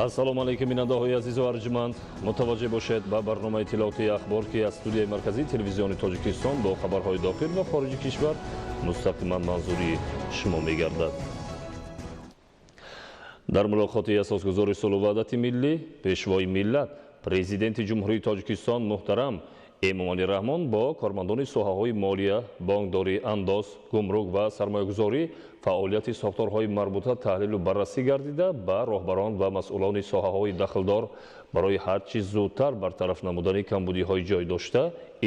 ассалому алайкум бинандаҳои азизу арҷманд, мутаваҷҷеҳ бошед ба барномаи иттилоотии ахбор ки аз студияи марказии телевизиони Тоҷикистон бо хабарҳои дохил ва хориҷи кишвар мустақиман манзури шумо мегардад. дар мулоқоти асосгузори сулҳу ваҳдати миллӣ пешвои миллат президенти ҷумҳурии Тоҷикистон муҳтарам Эмомалӣ Раҳмон бо кормандони соҳаҳои молия, бонкдорӣ, андоз, гумрук ва сармоягузорӣ фаъолияти сохторҳои марбута таҳлилу баррасӣ гардида ба роҳбарон ва масъулони соҳаҳои дахлдор барои ҳар чӣ зудтар бартараф намудани камбудиҳои ҷойдошта,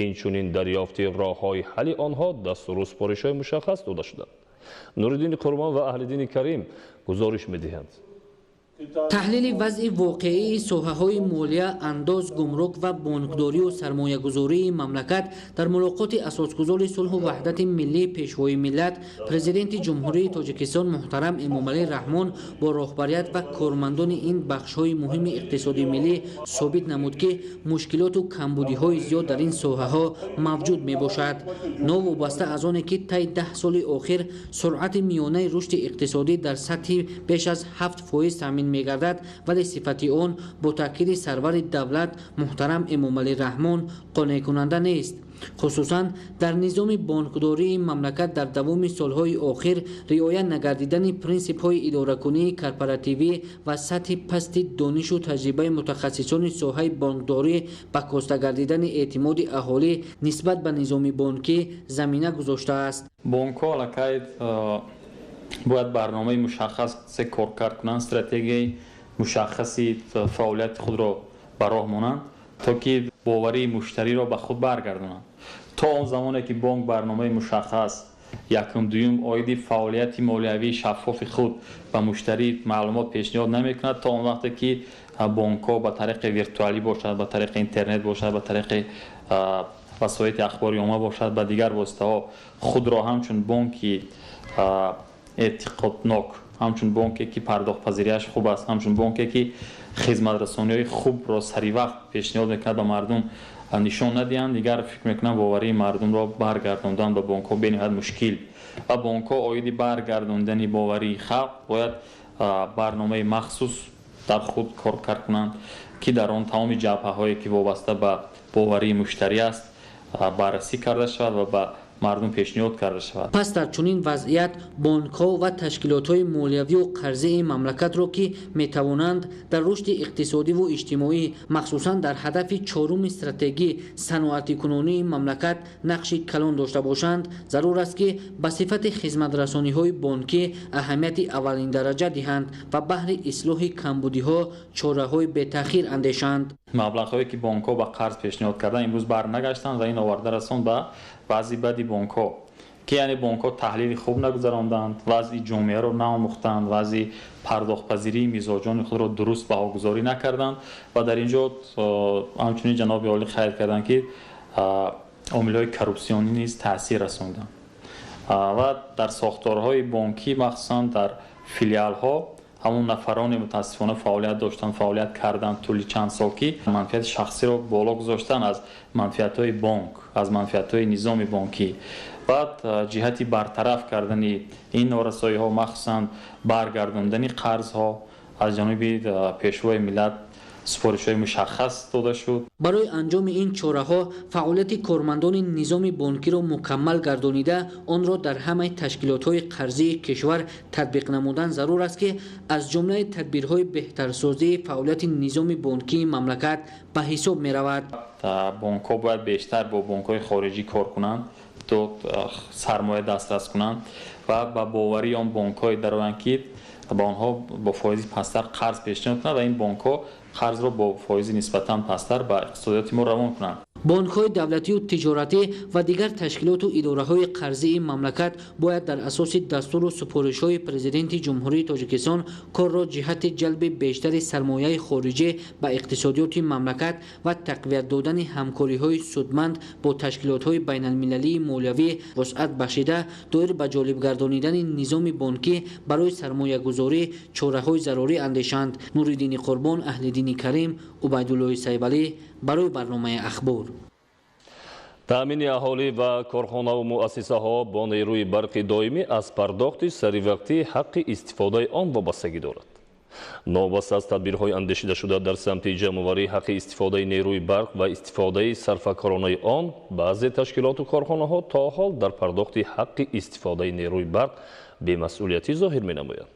инчунин дарёфти роҳҳои ҳалли онҳо дастуру супоришҳои мушаххас дода шуданд. Нуриддини Қурбон ва Аҳлиддини Карим гузориш медиҳанд. таҳлили вазъи воқеии соҳаҳои молия, андоз, гумрук ва бонкдорию сармоягузории мамлакат дар мулоқоти асосгузори сулҳу ваҳдати миллии пешвои миллат президенти ҷумҳурии Тоҷикистон муҳтарам Эмомалӣ Раҳмон бо роҳбарият ва кормандони ин бахшҳои муҳими иқтисодии миллӣ собит намуд ки мушкилоту камбудиҳои зиёд дар ин соҳаҳо мавҷуд мебошад. Новобаста аз оне ки таи 10 соли охир суръати миёнаи рушди иқтисодӣ дар сатҳи беш аз 7% таъмин мегардад, вале сифати он бо таъкиди сарвари давлат муҳтарам Эмомалӣ Раҳмон қонеъкунанда нест. хусусан дар низоми бонкдории мамлакат дар давоми солҳои охир риоя нагардидани принсипҳои идоракунии корпоративӣ ва сатҳи пасти донишу таҷрибаи мутахассисони соҳаи бонкдорӣ ба коста гардидани эътимоди аҳолӣ нисбат ба низоми бонкӣ замина гузоштааст. бонкҳо аллакай бояд барномаи мушаххасе кор кард кунанд, стратегияи мушаххаси фаъолияти худро ба роҳ монанд, то ки боварии муштариро ба худ баргардонанд. то он замоне ки бонк барномаи мушаххас якум дуюм оиди фаъолияти молиявии шаффофи худ ба муштарӣ маълумот пешниҳод намекунад, то он вақте ки бонкҳо ба тариқи виртуалӣ бошад, ба тариқи интернет бошад, ба тариқи васоити ахбори омма бошад, ба дигар воситаҳо худро ҳамчун бонки эътиқоднок, ҳамчун бонке ки пардохтпазириаш хуб аст, ҳамчун бонке ки хизматрасониҳои хубро саривақт пешниҳод мекунад ба мардум нишон надиҳанд, дигар фикр мекунам боварии мардумро баргардондан ба бонкҳо бениҳоят мушкил. ва бонкҳо оиди баргардондани боварии халқ бояд барномаи махсус дар худ кор кард кунанд ки дар он тамоми ҷабҳаҳое ки вобаста ба боварии муштарӣ аст баррасӣ карда шавад ва ба мардум пешниҳод карда шавад. пас дар чунин вазъият бонкҳо ва ташкилотҳои молиявию қарзии мамлакатро ки метавонанд дар рушди иқтисодиву иҷтимоӣ махсусан дар ҳадафи чоруми стратегӣ саноатикунонии мамлакат нақши калон дошта бошанд, зарур аст ки ба сифати хизматрасониҳои бонкӣ аҳамияти аввалиндараҷа диҳанд ва баҳри ислоҳи камбудиҳо чораҳои бетаъхир андешанд. маблағҳое ки бонкҳо ба қарз пешниҳод карданд имрӯз барнагаштанд ва ин оварда расон ба вазъи бади бонкҳо ки яъне бонкҳо таҳлили хуб нагузаронданд, вазъи ҷомеаро наомӯхтанд, вазъи пардохтпазирии мизоҷони худро дуруст баҳогузорӣ накарданд ва дар ин ҷо ҳамчунин ҷаноби олӣ қайд карданд ки омилҳои коррупсионӣ низ таъсир расонданд ва дар сохторҳои бонкӣ махсусан дар филиалҳо ҳамон нафароне мутаассифона фаъолият доштанд, фаъолият карданд тӯли чанд сол ки манфиати шахсиро боло гузоштанд аз манфиатҳои бонк, аз манфиатҳои низоми бонкӣ. баъд ҷиҳати бартараф кардани ин норасоиҳо махсусан баргардондани қарзҳо аз ҷониби пешвои миллат супоришҳои мушаххас дода шуд. барои анҷоми ин чораҳо фаъолияти кормандони низоми бонкиро мукаммал гардонида онро дар ҳамаи ташкилотҳои қарзии кишвар татбиқ намудан зарур аст ки аз ҷумлаи тадбирҳои беҳтарсозии фаъолияти низоми бонкии мамлакат ба ҳисоб меравад. бонкҳо бояд бештар бо бонкҳои хориҷӣ кор кунанд, то сармоя дастрас кунанд ва ба боварии он бонкҳои дароянд ки ба онҳо бо фоизи пасттар қарз пешниҳод кунанд ва ин бонкҳо қарзро бо фоизи нисбатан пасттар ба иқтисодиёти мо равон кунанд. бонкҳои давлатию тиҷоратӣ ва дигар ташкилоту идораҳои қарзии мамлакат бояд дар асоси дастуру супоришҳои президенти ҷумҳурии Тоҷикистон корро ҷиҳати ҷалби бештари сармояи хориҷӣ ба иқтисодиёти мамлакат ва тақвият додани ҳамкориҳои судманд бо ташкилотҳои байналмилалии молиявӣ вусъат бахшида доир ба ҷолиб гардонидани низоми бонкӣ барои сармоягузорӣ чораҳои зарурӣ андешанд. Нуриддини Қурбон, Аҳлиддини Карим, Убайдуллои Сайбалӣ барои барномаи ахбор. таъмини аҳолӣ ва корхонаву муассисаҳо бо нерӯи барқи доимӣ аз пардохти саривақтии ҳаққи истифодаи он вобастагӣ дорад. новбаста аз тадбирҳои андешидашуда дар самти ҷамъоварии ҳаққи истифодаи нерӯи барқ ва истифодаи сарфакоронаи он баъзе ташкилоту корхонаҳо то ҳол дар пардохти ҳаққи истифодаи нерӯи барқ бемасъулиятӣ зоҳир менамоянд.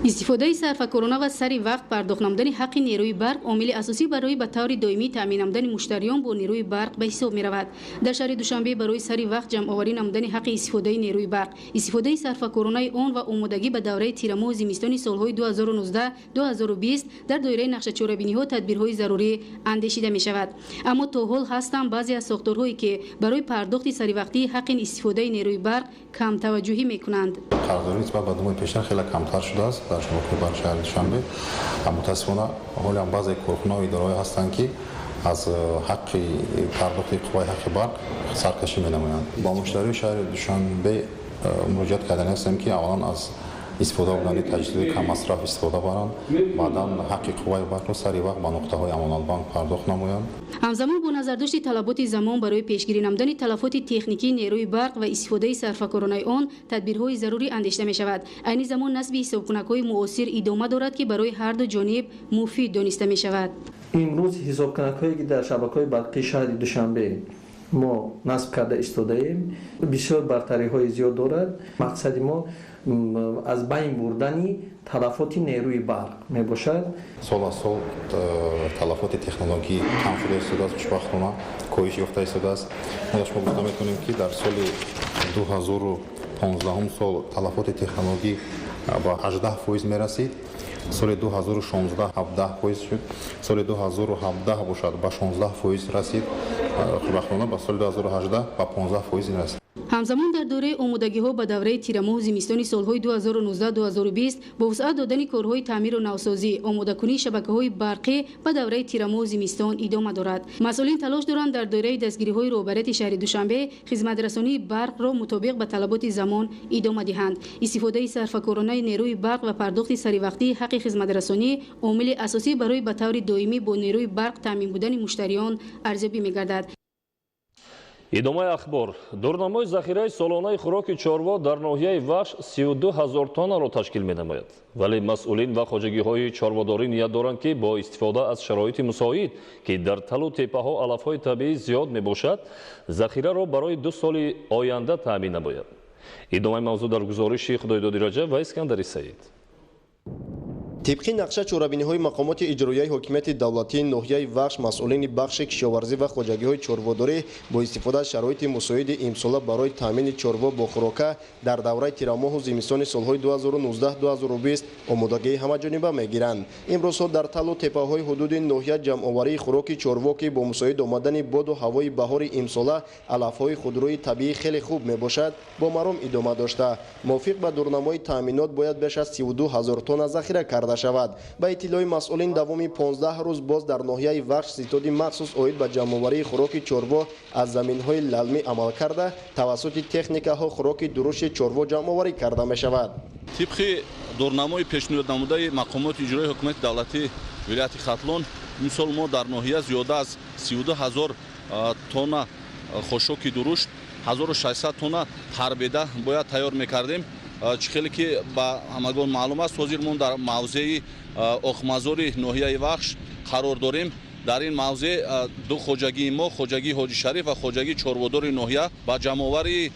истифодаи сарфакорона ва сари вақт пардохт намудани ҳаққи нерӯи барқ омили асосӣ барои ба таври доимӣ таъмин намудани муштариён бо нерӯи барқ ба ҳисоб меравад. дар шаҳри душанбе барои сари вақт ҷамъоварӣ намудани ҳаққи истифодаи нерӯи барқ, истифодаи сарфакоронаи он ва омодагӣ ба давраи тирамоҳу зимистони солҳои 2019-2020 дар доираи нақшачорабиниҳо тадбирҳои зарурӣ андешида мешавад. аммо то ҳол ҳастанд баъзе аз сохторҳое ки барои пардохти саривақтии ҳаққи истифодаи нерӯи барқ камтаваҷҷӯҳӣ мекунанд. қарздорӣ нисбат ба думои пештар хеле камтар шудааст дар шаҳрокои барқ шаҳри душанбе. мутаассифона ҳоле ҳам баъзе корхонаҳо идораҳое ҳастанд ки аз ҳаққи пардохти қувваи ҳаққи барқ саркашӣ менамоянд. ба муштариёни шаҳри душанбе муроҷиат кардани ҳастем ки аввалан аз истифода бурдани таҷҳизоти каммасраф истифода баранд, баъдан ҳаққи қувваи барқро сари вақт ба нуқтаҳои амонатбанк пардохт намоянд. ҳамзамон бо назардошти талаботи замон барои пешгирӣ намудани талафоти техникии нерӯи барқ ва истифодаи сарфакоронаи он тадбирҳои зарурӣ андешида мешавад. айни замон насби ҳисобкунакҳои муосир идома дорад ки барои ҳарду ҷониб муфид дониста мешавад. имрӯз ҳисобкунакҳое ки дар шабакаҳои барқии шаҳри душанбе мо насб карда истодаем бисёр бартариҳои зиёд дорад. мақсади мо аз байн бурдани талафоти нерӯи барқ мебошад. сол аз сол талафоти технологӣ кам шуда истодааст, хушбахтона коҳиш ёфта истодааст. мо гуфта метавонем ки дар соли 2015 сол талафоти технологӣ ба 18% мерасид. соли 2016 17% шуд. соли 2017 бошад ба 16% расид. хушбахтона ба соли 2018 ба 15% расид. ҳамзамон дар дораи омодагиҳо ба давраи тирамоҳу зимистони солҳои 2019-2020 бо вусъат додани корҳои таъмиру навсозӣ, омодакунии шабакаҳои барқӣ ба давраи тирамоҳу зимистон идома дорад. масъулин талош доранд дар доираи дастгириҳои роҳбарияти шаҳри душанбе хизматрасонии барқро мутобиқ ба талаботи замон идома диҳанд. истифодаи сарфакоронаи нерӯи барқ ва пардохти саривақтии ҳаққи хизматрасонӣ омили асосӣ барои ба таври доимӣ бо нерӯи барқ таъмин будани муштариён арзёбӣ мегардад. идомаи ахбор. дурнамои захираи солонаи хӯроки чорво дар ноҳияи вахш 32 000 тоннаро ташкил менамояд. вале масъулин ва хоҷагиҳои чорводорӣ ният доранд ки бо истифода аз шароити мусоид ки дар талу теппаҳо алафҳои табиӣ зиёд мебошад, захираро барои 2 соли оянда таъмин намояд. идомаи мавзӯъ дар гузориши Худойдоди Раҷаб ва Искандари Саид. طبق نقشه چورابینی‌های مقامات اجرایی حکومت دولتی ناحیه وخش مسئولین بخش کشاورزی و خواجگی‌های چورواداری با استفاده از شرایط مساعد امسال برای تامین چوروا با خوراک در دوره تیرماه و زمستان سال‌های 2019-2020 آمادگی همه‌جانبه می‌گیرند. امروز در تل و تپه‌های حدود ناحیه جمع‌آوری خوراک چوروا که با مساعد آمدن باد و هوای بهار امسال علف‌های خودروی طبیعی خیلی خوب میباشد با مرام ادامه داشته. موافق به دورنمای تامینات باید بیش از 32000 تن ذخیره کرده شود. با اطلاع مسئولین دوام 15 روز باز در ناحیه وخش ستاد مخصوص اوید به جمع‌آوری خوراک چوروا از زمین‌های للمی عمل کرده توسط تکنیک‌ها خوراک درشت چوروا جمع‌آوری کرده می‌شود. طبق دورنمای پیشنهاد نموده مقامات اجرایی حکومت دولتی ولایت خاتلون امسال ما در ناحیه زیاده از 32000 تن خشک درشت 1600 تن تربیده باید تیار می‌کردیم. خیلی که با همگان معلوم است حاضرمون در موضع اخمازوری ناحیه وخش قرار داریم. در این موضع دو خواجگی ما، خواجگی حاجی شریف و خواجگی چوروادار ناحیه با جمع‌آوری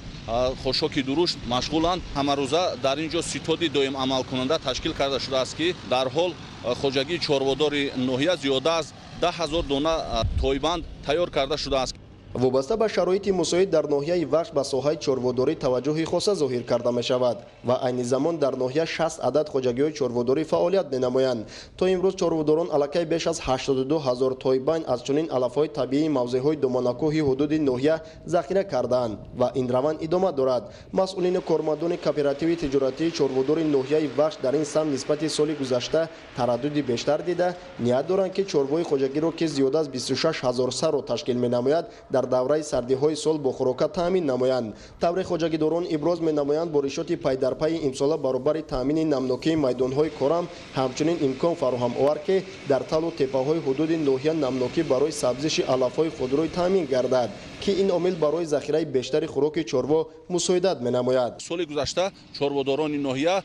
خشک درشت مشغولند. همه روزه در اینجا ستاد دائم عمل کننده تشکیل کرده شده است که در حال خواجگی چوروادار ناحیه زیاده از 10000 دانه تایبند تیار کرده شده است. وابسته به شرایط مساعد در ناحیه وخش به ساحه چورواداری توجه خاصه ظاهر کرده می شود و عین زمان در ناحیه 60 عدد خواجگی‌های چورواداری فعالیت می نمایند. تا امروز چورواداران الکی بیش از 82000 تایبند از چنین علف‌های طبیعی موضع‌های دومانکوهی حدود ناحیه ذخیره کردند و این روند ادامه دارد. مسئولین کارمندان کوپراتیو تجارتی چوروادار ناحیه وخش در این سمت نسبت سال گذشته ترددی بیشتر دیده نیت دارند که چوروای خواجگی را که زیاده از 26000 سر را تشکیل می نماید در дар давраи сардиҳои сол бо хӯрока таъмин намоянд. тавре хоҷагидорон иброз менамоянд бо ришоти пайдарпайи имсола баробари таъмини намнокии майдонҳои корам ҳамчунин имкон фароҳам овард ки дар талу теппаҳои ҳудуди ноҳия намнокӣ барои сабзиши алафҳои худрӯй таъмин гардад ки ин омил барои захираи бештари хӯроки чорво мусоидат менамояд. соли гузашта чорводорони ноҳия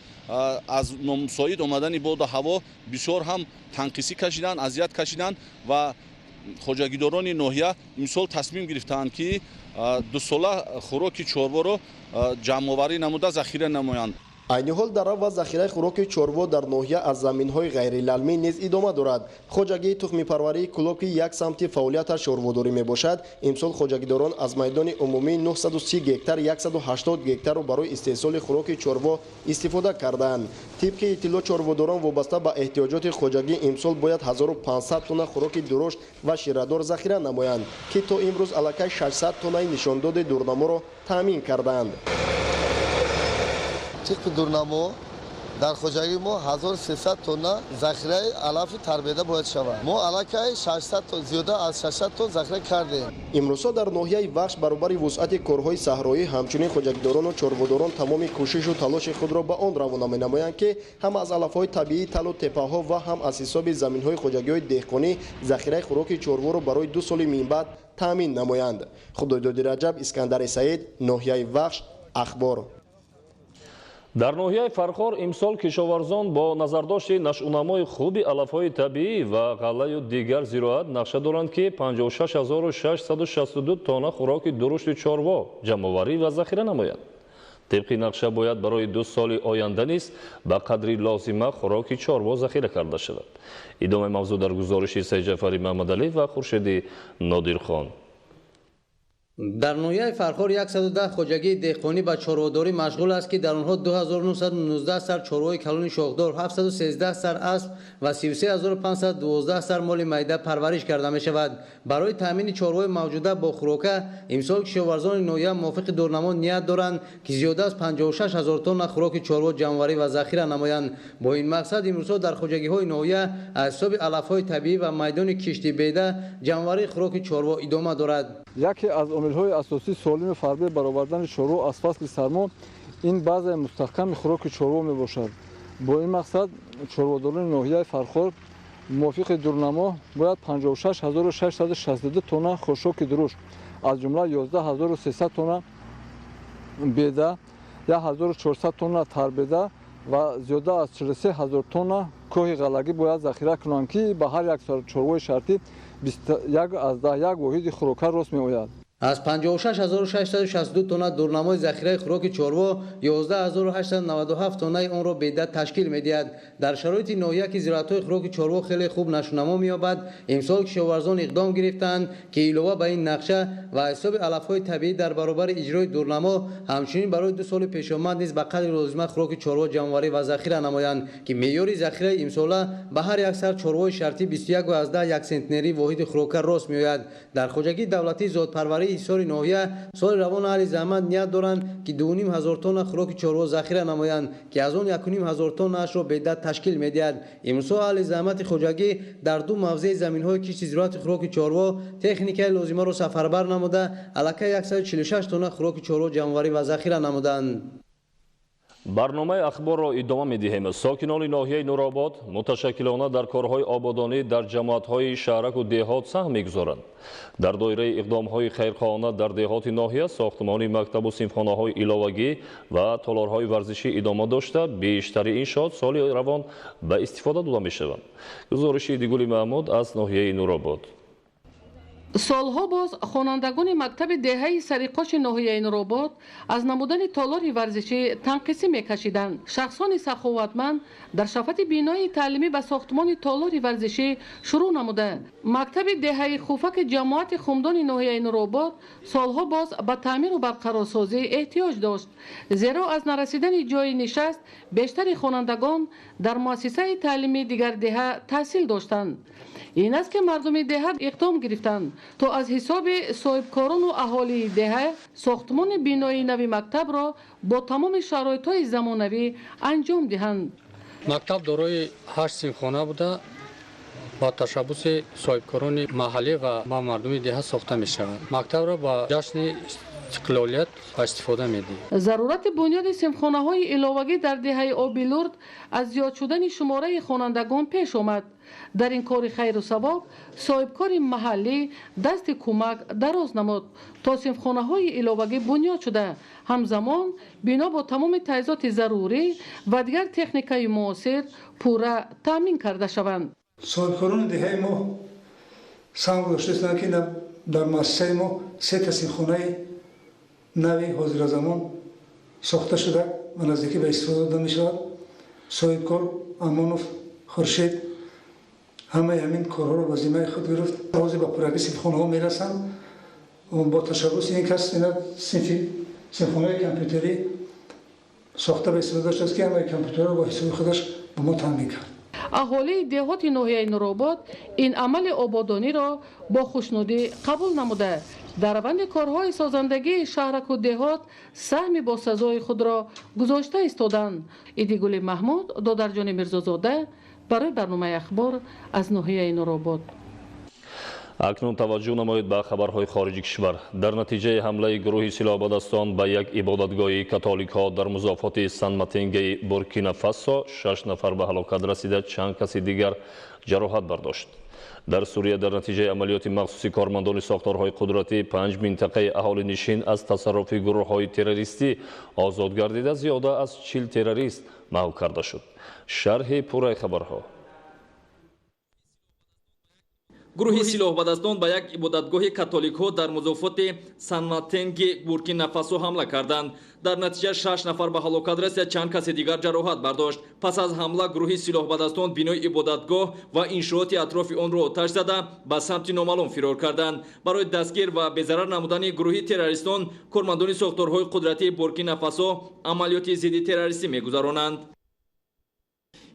аз номусоид омадани боду ҳаво бисёр ҳам танқисӣ кашиданд, азият кашиданд ва хоҷагидорони ноҳия имсол тасмим гирифтаанд ки дусола хӯроки чорворо ҷамъоварӣ намуда захира намоянд. айни ҳол дарав ва захираи хӯроки чорво дар ноҳия аз заминҳои ғайрилалмӣ низ идома дорад. хоҷагии тухмипарварии кӯлоб ки як самти фаъолияташ чорводорӣ мебошад, имсол хоҷагидорон аз майдони умумии 930 гектар 180 гектарро барои истеҳсоли хӯроки чорво истифода кардаанд. тибқи иттилоъ чорводорон вобаста ба эҳтиёҷоти хоҷагӣ имсол бояд 1500 тонна хӯроки дурушт ва ширадор захира намоянд ки то имрӯз аллакай 600 тоннаи нишондоди дурнаморо таъмин кардаанд. тиқи дурнамо дар хоҷагии мо 1300 тонна захираи алафи тарбеда бояд шавад. мо аллакай 600 тонна зиёда аз 600 тонна захира кардем. имрӯзҳо дар ноҳияи вахш баробари вусъати корҳои саҳроӣ ҳамчунин хоҷагидорону чорводорон тамоми кӯшишу талоши худро ба он равона менамоянд ки ҳам аз алафҳои табиии талу теппаҳо ва ҳам аз ҳисоби заминҳои хоҷагиҳои деҳқонӣ захираи хӯроки чорворо барои 2 соли минбаъд таъмин намоянд. худойдоди раҷаб, искандари саид, ноҳияи вахш, ахбор. дар ноҳияи фархор имсол кишоварзон бо назардошти нашъунамои хуби алафҳои табиӣ ва ғаллаю дигар зироат нақша доранд ки 56662 тонна хӯроки дурушти чорво ҷамъоварӣ ва захира намоянд. тибқи нақша бояд барои 2 соли оянда низ ба қадри лозима хӯроки чорво захира карда шавад. идомаи мавзӯъ дар гузориши Саидҷафари Маҳмадалӣ ва Хуршеди Нодирхон. дар ноҳияи фархор 110 хоҷагии деҳқонӣ ба чорводорӣ машғул аст ки дар онҳо 2919 сар чорвои калони шохдор, 713 сар асп ва 33512 сар моли майда парвариш карда мешавад. барои таъмини чорвои мавҷуда бо хӯрока имсол кишоварзони ноҳия мувофиқи дурнамо ният доранд ки зиёда аз 56000 тонна хӯроки чорво ҷамъоварӣ ва захира намоянд. бо ин мақсад имрӯзҳо дар хоҷагиҳои ноҳия аз ҳисоби алафҳои табиӣ ва майдони кишти беда ҷамъоварии хӯроки чорво идома дорад. яке аз омилҳои асосии солими фарбе баровардани чорво аз фасли сармо ин базаи мустаҳками хӯроки чорво мебошад. бо ин мақсад чорводорони ноҳияи фархор мувофиқи дурнамо бояд 56662 тонна хошоки дурушт, аз ҷумла 11300 тонна беда, 1400 тонна тарбеда ва зиёда аз 43000 тонна коҳи ғаллагӣ бояд захира кунанд ки ба ҳар як чорвои шартӣ 21 воҳиди хӯрока рост меояд. аз 56662 тонна дурнамои захираи хӯроки чорво 11897 тоннаи онро беда ташкил медиҳад. дар шароити ноҳия ки зироатҳои хӯроки чорво хеле хуб нашунамо меёбад, имсол кишоварзон иқдом гирифтаанд ки илова ба ин нақша ва ҳисоби алафҳои табиӣ дар баробари иҷрои дурнамо ҳамчунин барои 2 соли пешомад низ ба қадри лозима хӯроки чорво ҷамъоварӣ ва захира намоянд ки меъёри захираи имсола ба ҳар як сар чорвои шартӣ 21.1 центнери воҳиди хӯрока рост меояд. дар хоҷагии давлатии зотпарварии ҳисори ноҳия соли равон аҳли заҳмат ният доранд ки 2500 тонна хӯроки чорво захира намоянд ки аз он 1500 тоннаашро беда ташкил медиҳад. имрӯзҳо аҳли заҳмати хоҷагӣ дар 2 мавзеи заминҳои кишти зироати хӯроки чорво техникаи лозимаро сафарбар намуда аллакай 146 тонна хӯроки чорво ҷамъоварӣ ва захира намуданд. барномаи ахборро идома медиҳем. сокинони ноҳияи Нуробод муташаккилона дар корҳои ободонӣ дар ҷамоатҳои шаҳраку деҳот саҳм мегузоранд. дар доираи иқдомҳои хайрхоҳона дар деҳоти ноҳия сохтмони мактабу синфхонаҳои иловагӣ ва толорҳои варзишӣ идома дошта бештари иншоот соли равон ба истифода дода мешаванд. гузориши Дигули Маҳмуд аз ноҳияи Нуробод. солҳо боз хонандагони мактаби деҳаи сариқоши ноҳияи Нуробод аз намудани толори варзишӣ танқисӣ мекашиданд. шахсони саховатманд дар шафати бинои таълимӣ ба сохтмони толори варзишӣ шурӯъ намуда. мактаби деҳаи хуфаки ҷамоати хумдони ноҳияи Нуробод солҳо боз ба таъмиру барқарорсозӣ эҳтиёҷ дошт, зеро аз нарасидани ҷойи нишаст бештари хонандагон дар муассисаи таълимии дигардеҳа таҳсил доштанд. ин аст ки мардуми деҳа иқдом гирифтанд то аз ҳисоби соҳибкорону аҳолии деҳа сохтмони бинои нави мактабро бо тамоми шароитҳои замонавӣ анҷом диҳанд. мактаб дорои 8 синфхона буда با تشبث صاحبکاران محلی و با مردم دیها ساخته می شود. مکتب را با جشن استقلالیت استفاده می دهیم. ضرورت بنیاد سیمخانه‌های علاوگی در دهه آبی-لرد از زیاد شدن شماره خوانندگان پیش آمد. در این کار خیر و ثواب صاحبکار محلی دست کمک دراز نمود تا سیمخانه‌های علاوگی بنیاد شده همزمان بنا با تمام تجهیزات ضروری و دیگر تکنیک‌های معاصر پورا تامین کرده شوند. صاحبکاران دهه ما سهم گذاشتند که در مؤسسه ما 3 سیمخانه نوی حاضر زمان ساخته شده و نزدیکی به استفاده داده می شود. صاحبکار امانوف خورشید همه همین کارها را به ذمه خود گرفت. حاضر به پورگی سیمخانه ها می رسند و با تشبث این کس سیمخانه کامپیوتری ساخته به استفاده داشته است که همه کامپیوتر را با حساب خودش به ما تامین کرد. اهالی دهات ناحیه نورآباد این عمل آبادانی را با خوشنودی قبول نموده در روند کارهای سازندگی شهرک و دهات سهم با سزای خود را گذاشته ایستادند. ایدیگل محمود، دادرجان میرزازاده برای برنامه اخبار از ناحیه نورآباد. اکنون توجه نمایید به خبرهای خارجی کشور. در نتیجه حمله گروه سلاح‌بدستان به یک عبادتگاه کاتولیک‌ها در مضافات سن ماتنگ بورکینافاسو 6 نفر به هلاکت رسیده، چند کس دیگر جراحت برداشت. در سوریه در نتیجه عملیات مخصوصی کارمندان ساختارهای قدرتی 5 منطقه اهالی نشین از تصرف گروه‌های تروریستی آزاد گردیده، زیاده از 40 تروریست محو کرده شد. شرح پوره خبرها. گروه سلاح‌بدستان به یک عبادتگاه کاتولیک‌ها در مضافات سن-ماتنگ بورکینافاسو حمله کردند. در نتیجه 6 نفر به هلاکت رسید، چند کس دیگر جراحت برداشت. پس از حمله گروه سلاح‌بدستان بینای عبادتگاه و انشاءات اطراف آن را آتش زده به سمت نامعلوم فرار کردند. برای دستگیر و بی‌ضرر نمودن گروه تروریستان، کارمندان ساختارهای قدرتی بورکینافاسو عملیات ضد تروریستی می‌گذرانند.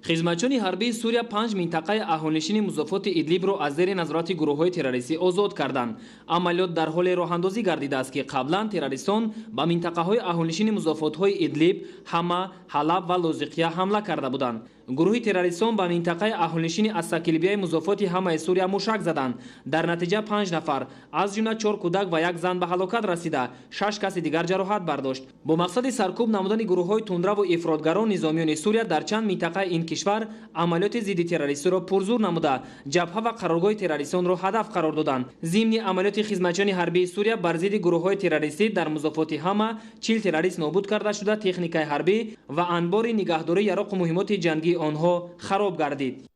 خدمتچیان حربی سوریه 5 منطقه اهالینشین مضافات ادلیب را از زیر نظارت گروه‌های تروریستی آزاد کردند. عملیات در حال راه‌اندازی گردیده است که قبلا تروریستان به منطقه‌های اهالینشین مضافات‌های ادلیب، حما، حلب و لاذقیه حمله کرده بودند. گروه تروریستان به منطقه اهالینشین اساکیلبیای مضافات حما سوریه موشک زدند. در نتیجه 5 نفر از جمله 4 کودک و 1 زن به هلاکت رسیده، 6 کس دیگر جراحت برداشت. با مقصد سرکوب نمودن گروه‌های تندرو و افراطگران نظامیان سوریه در چند منطقه این کشور عملیات ضد تروریستی را پرزور نموده، جبهه و قرارگاه تروریستان را هدف قرار دادند. ضمن عملیات خدمتچیان حربی سوریه بر ضد گروه‌های تروریستی در مضافات حما 40 تروریست نابود کرده شده، تکنیکای حربی و انبار نگهداری یراق و مهمات جنگی آنها خراب گردید.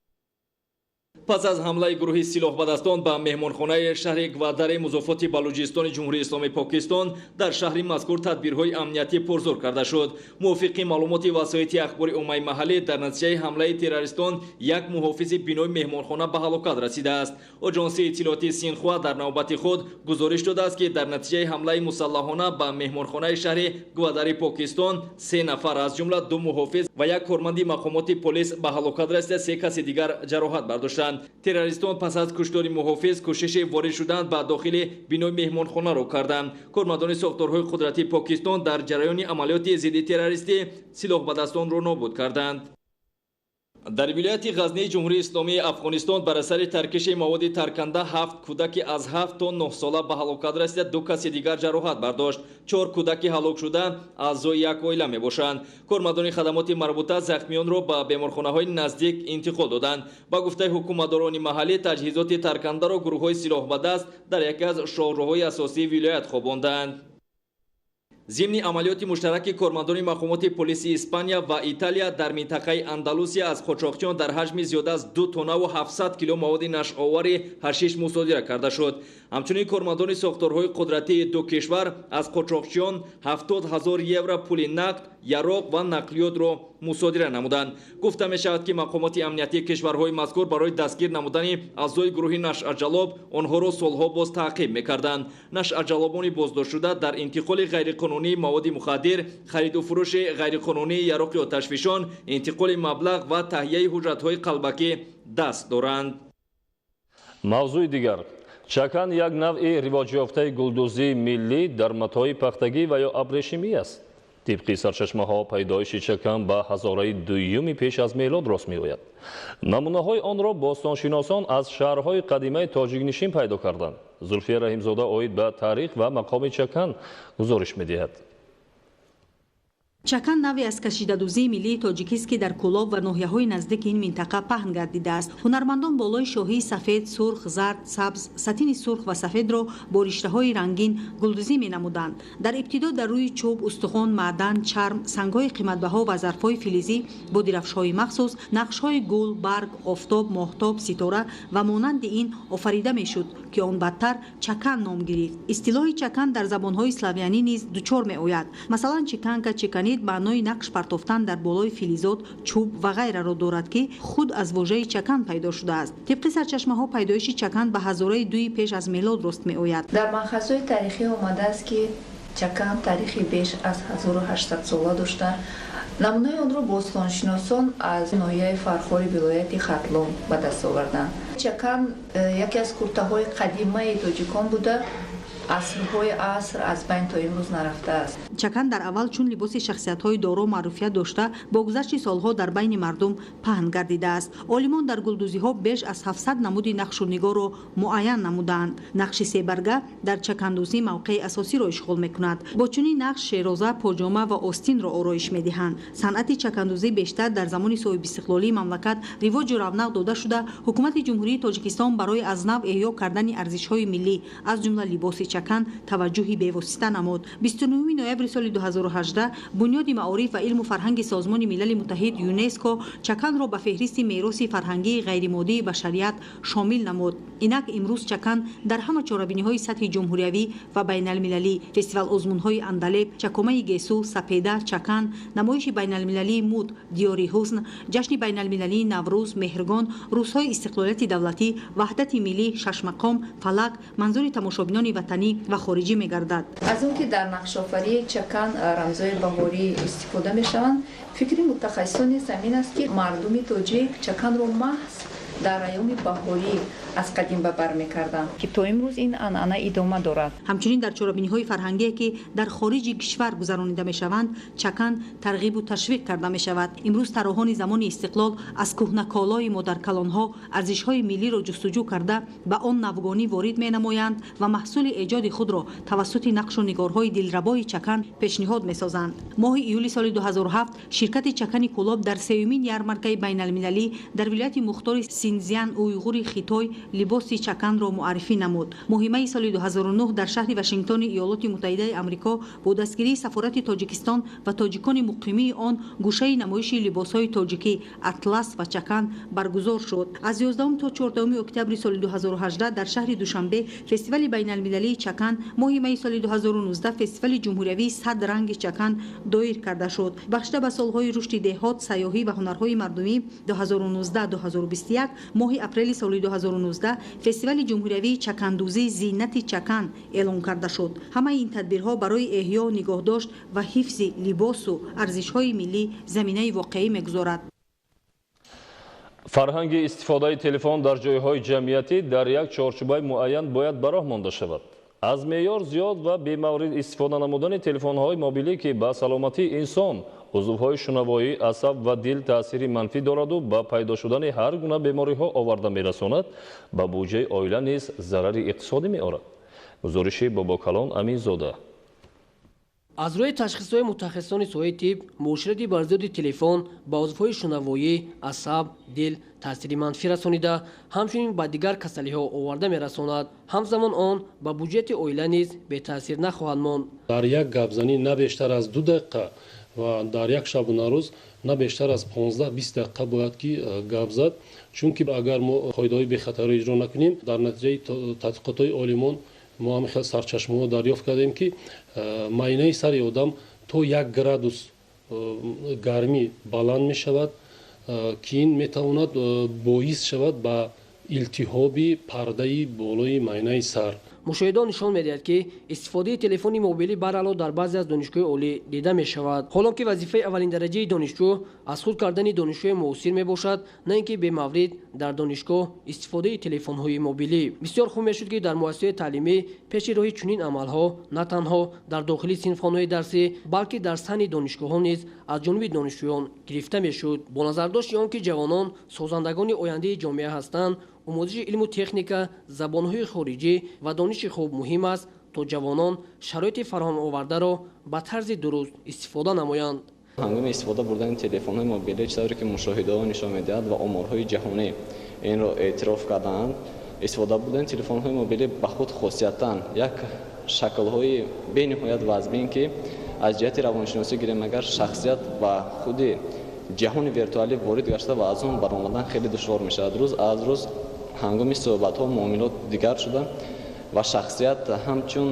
پس از حمله گروه سلاح‌بدستان به مهمانخانه شهر گوادر مضافات بلوچستان جمهوری اسلامی پاکستان در شهر مذکور تدبیرهای امنیتی پرزور کرده شد. موافق معلومات وسایل اخباری عمومی محلی، در نتیجه حمله تروریستان یک محافظ بینای مهمانخانه به هلاکت رسیده است. آژانس اطلاعاتی سینخوا در نوبت خود گزارش داده است که در نتیجه حمله مسلحانه به مهمانخانه شهر گوادر پاکستان 3 نفر از جمله 2 محافظ و 1 کارمند مقامات پلیس به هلاکت رسیده، 3 کس دیگر جراحت برداشتند. تروریستان پس از کشتار محافظ کوشش وارد شدن به داخل بینای مهمانخانه را کردند. کارمندان ساختارهای قدرتی پاکستان در جریان عملیات ضد تروریستی سلاح‌بدستان را نابود کردند. در ولایت غزنی جمهوری اسلامی افغانستان بر اثر ترکش مواد ترکنده 7 کودک از 7 تا 9 ساله به هلاکت رسیده، 2 کس دیگر جراحت برداشت. 4 کودک هلاک شده اعضای یک عائله میباشند. کارمندان خدمات مربوطه زخمیان را به بیمارخانه‌های نزدیک انتقال دادند. با گفته حکومتداران محلی، تجهیزات ترکنده را گروه‌های سلاح‌بدست در یکی از شاهراه‌های اساسی ولایت خواباندند. ضمن عملیات مشترک کارمندان مقامات پلیس اسپانیا و ایتالیا در منطقه اندلوسیا از قاچاقچیان در حجم زیاده از 2 تن و 700 کیلو مواد نش‌آور حشیش مصادره کرده شد. همچنین کارمندان ساختارهای قدرتی دو کشور از قاچاقچیان 70,000 یورو پول نقد، یراق و نقلیات را مصادره نمودند. گفته می شود که مقامات امنیتی کشورهای مذکور برای دستگیر نمودن اعضای گروه نشءالجلاب آنها را سالها باز تعقیب می‌کردند. نشءالجلابان بازداشت شده در انتقال غیرقانونی مواد مخدر، خرید و فروش غیرقانونی یراق آتشفشان، انتقال مبلغ و تهیه حجرت‌های قلبکی دست دارند. موضوع دیگر: چکن یک نوع رواج یافته گلدوزی ملی در متاع پختگی و یا ابریشمی است. طبق سرچشمه‌ها پیدایش چکن به هزاره دویمی پیش از میلاد راست می‌آید. نمونه‌های آن را باستانشناسان از شهرهای قدیمی تاجیک‌نشین پیدا کردند. زلفیه رحیمزاده اوید به تاریخ و مقام چکن گزارش می‌دهد. چکن نوعی از کشیده‌دوزی ملی تاجیکیست که در کلاب و ناحیه‌های نزدیک این منطقه پهن گردیده است. هنرمندان بالای شاهی سفید، سرخ، زرد، سبز، ساتین سرخ و سفید را با ریشه‌های رنگین گلدوزی می‌نمودند. در ابتدا در روی چوب، استخوان، معدن، چرم، سنگ‌های قیمت‌بها و ظرف‌های فلزی با درفش‌های مخصوص نقش‌های گل، برگ، آفتاب، ماهتاب، ستاره و مانند این آفریده می‌شد که آن بعدتر چکن نام گرفت. اصطلاح چکن در زبان‌های اسلاویانی نیز دچار می‌آید. مثلا چکنکا، چکنید معنای نقش پرتافتن در بالای فلزات، چوب و غیره را دارد که خود از واژه چکن پیدا شده است. طبق سرچشمه‌ها پیدایش چکن به هزاره دوی پیش از میلاد راست می‌آید. در ماخذهای تاریخی آمده است که چکن تاریخی بیش از 1800 ساله داشته. نمونه آن را باستانشناسان از ناحیه فرخار ولایت ختلون به دست آوردند. چکن یکی از کرته‌های قدیمی تاجیکان بوده. عصرهای عصر از بین تا امروز نرفته است. چکن در اول چون لباس شخصیت‌های دارا معروفیت داشته با گذشت سالها در بین مردم پهن گردیده است. عالمان در گلدوزی‌ها بیش از 700 نمود نقش و نگار را معین نمودند. نقش سه برگه در چکندوزی موقع اساسی را اشغال می‌کند. با چنین نقش شیرازه، پاجامه و آستین را آرایش می‌دهند. صنعت چکندوزی بیشتر در زمان صاحب استقلالی مملکت رواج و رونق داده شده. حکومت جمهوری تاجیکستان برای از نو احیا کردن ارزش‌های ملی از جمله لباس چکن توجهی بی‌واسطه نمود. 29 نوامبر سال 2018 بنیاد معارف و علم و فرهنگ سازمان ملل متحد یونسکو چکن را به فهرست میراث فرهنگی غیرمادی بشریت شامل نمود. اینک امروز چکن در همه چهاربینی‌های سطح جمهوریوی و بین المللی، فستیوال آزمون‌های اندلیب، چکمه گیسو، سپیده، چکن، نمایش بین المللی مود، دیاری حسن، جشن بین المللی نوروز، مهرگان، روزهای استقلالیت دولتی، وحدت ملی، شش مقام، فلک، منظور تماشابینان وطنی و خارجی می‌گردد. از اون که در نقش‌آفری چکن رمزهای بهاری استفاده می‌شوند، فکر متخصصان زمین است که مردم تاجیک چکن را محض در ایام بهاری از قدیم به بر می‌کردند که تا امروز این عنعنه ادامه دارد. همچنین در چهاربینی‌های فرهنگی که در خارج کشور گذرانیده می‌شوند، چکن ترغیب و تشویق کرده می‌شود. امروز طراحان زمان استقلال از کهنه کالای ما در کلان‌ها ارزش‌های ملی را جستجو کرده به آن نوگانی وارد می‌نمایند و محصول ایجاد خود را توسط نقش و نگارهای دلربای چکن پیشنهاد می‌سازند. ماه ایول سال 2007 شرکت چکن کلاب در سومین یارمارکه بین‌المللی در ولایت مختار سینزیان اویغور خیتای لباس چکن را معرفی نمود. ماه سال 2009 در شهر واشنگتن ایالات متحده آمریکا با دستگیری سفارت تاجیکستان و تاجیکان مقیمی آن گوشه نمایش لباس‌های تاجیکی اطلس و چکن برگزار شد. از 11 تا 14 اکتبر سال 2018 در شهر دوشنبه فستیوال بین‌المللی چکن، ماه سال 2019 فستیوال جمهوریوی 100 رنگ چکن دایر کرده شد. بخشیده به سالهای رشد دهات، سیاحی و هنرهای مردمی 2019-2021 ماه اپریل سال 2019 فستیوال جمهوریوی چکندوزی زینت چکن اعلام کرده شد. همه این تدبیرها برای احیا، نگهداشت و حفظ لباس و ارزش‌های ملی زمینه واقعی می‌گذارد. فرهنگ استفاده تلفن در جایهای جمعیتی در یک چارچوبه معین باید براه مانده شود. از معیار زیاد و بی‌مورد استفاده نمودن تلفن‌های موبیلی که به سلامتی انسان، عضوهای شنوایی، عصب و دل تأثیر منفی دارد و با پیدا شدن هر گونه بیماری‌ها آورده می‌رساند، به بودجه عائله نیز ضرر اقتصادی می‌آورد. گزارش باباکلان امینزاده. از روی تشخیص‌های متخصصان سوی طب، مؤشرات برزیاد تلفن با عضوهای شنوایی، عصب، دل تأثیر منفی رسانیده، همچنین با دیگر کسلی‌ها آورده می‌رساند. همزمان آن با بودجه عائله نیز به تأثیر نخواهد ماند. در یک گپزنی نه بیشتر از 2 دقیقه و در یک شبانه روز نه بیشتر از 15-20 دقیقه باید که گپ زد، چون که اگر ما قاعده‌های بی‌خطری اجرا نکنیم، در نتیجه تحقیقات‌های عالمان ما هم خیلی سرچشمه‌ها دریافت کردیم که معاینه سر آدم تا 1 گرادوس گرمی بلند می‌شود که این می‌تواند باعث شود به التهاب پرده بالای معاینه سر. мушоҳидаҳо нишон медиҳад ки истифодаи телефони мобилӣ баръало дар баъзе аз донишгоҳи олӣ дида мешавад. ҳоло ки вазифаи аввалин дараҷаи донишҷӯ аз худ кардани донишҷӯи муосир мебошад, на ин ки бемаврид дар донишгоҳ истифодаи телефонҳои мобилӣ. бисёр хуб мешуд ки дар муассисаҳои таълимӣ пеши роҳи чунин амалҳо на танҳо дар дохили синфхонаҳои дарсӣ, балки дар сани донишгоҳҳо низ аз ҷониби донишҷӯён гирифта мешуд. бо назардошти он ки ҷавонон созандагони ояндаи ҷомеа ҳастанд, омӯзиши илму техника, забонҳои хориҷӣ ва дониши хуб муҳим аст, то ҷавонон шароити фароҳамовардаро ба тарзи дуруст истифода намоянд. ҳангоми истифода бурдани телефонҳои мобилӣ чизе ки мушоҳидаҳо нишон медиҳад ва оморҳои ҷаҳонӣ инро эътироф карданд, истифода бурдани телефонҳои мобилӣ ба худ хосиятан як шаклҳои бениҳоят вазбин ки аз ҷиҳати равоншиносӣ гирем агар шахсият ба худи ҷаҳони виртуалӣ ворид гашта ва аз он баромадан хеле душвор мешавад. рӯз аз рӯз ҳангоми суҳбатҳо муомилот дигар шуда ва шахсият ҳамчун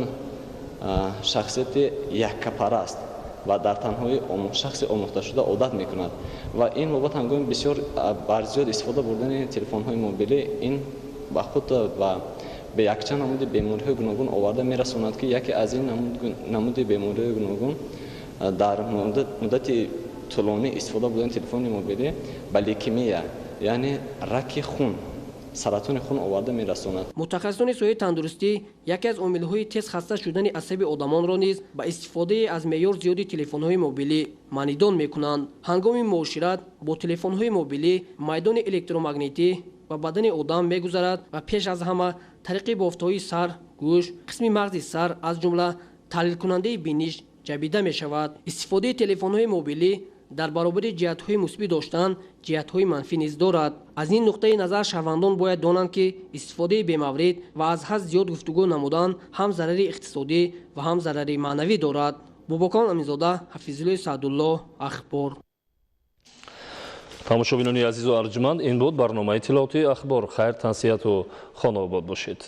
шахсияти яккапараст ва дар танҳои шахси омӯхташуда одат мекунад ва ин бобат ҳангоми бисёр барзиёд истифода бурдани телефонҳои мобилӣ ин ба худ ва به یک چند نمود بیماری‌های گوناگون آورده می‌رساند که یکی از این نمود بیماری‌های گوناگون در مدت طولانی استفاده بودن تلفن موبیلی به لیکمیا یعنی رگ خون سرطان خون آورده می‌رساند. متخصصان سوی تندرستی یکی از عامل‌های تیز خسته شدن عصب آدمان را نیز با استفاده از معیار زیادی تلفن‌های موبیلی مانیدان می‌کنند. هنگام معاشرت با تلفن‌های موبیلی میدان الکترومغناطیسی و بدن آدم می‌گذرد و پیش از همه طریق بافت‌های سر، گوش، قسم مغز سر از جمله تحلیل کننده بینش جبیده می‌شود. استفاده تلفن‌های موبیلی در برابر جهت‌های مثبت داشتن جهت‌های منفی نیز دارد. از این نقطه نظر شهروندان باید دانند که استفاده بی‌مورد و از حد زیاد گفتگو نمودن هم ضرر اقتصادی و هم ضرر معنوی دارد. بوبکان امینزاده، حفیظالله سعدالله، اخبار. тамошобинони азизу арҷуманд, ин буд барномаи иттилооти ахбор. хайр, тансияту хонобод бошед.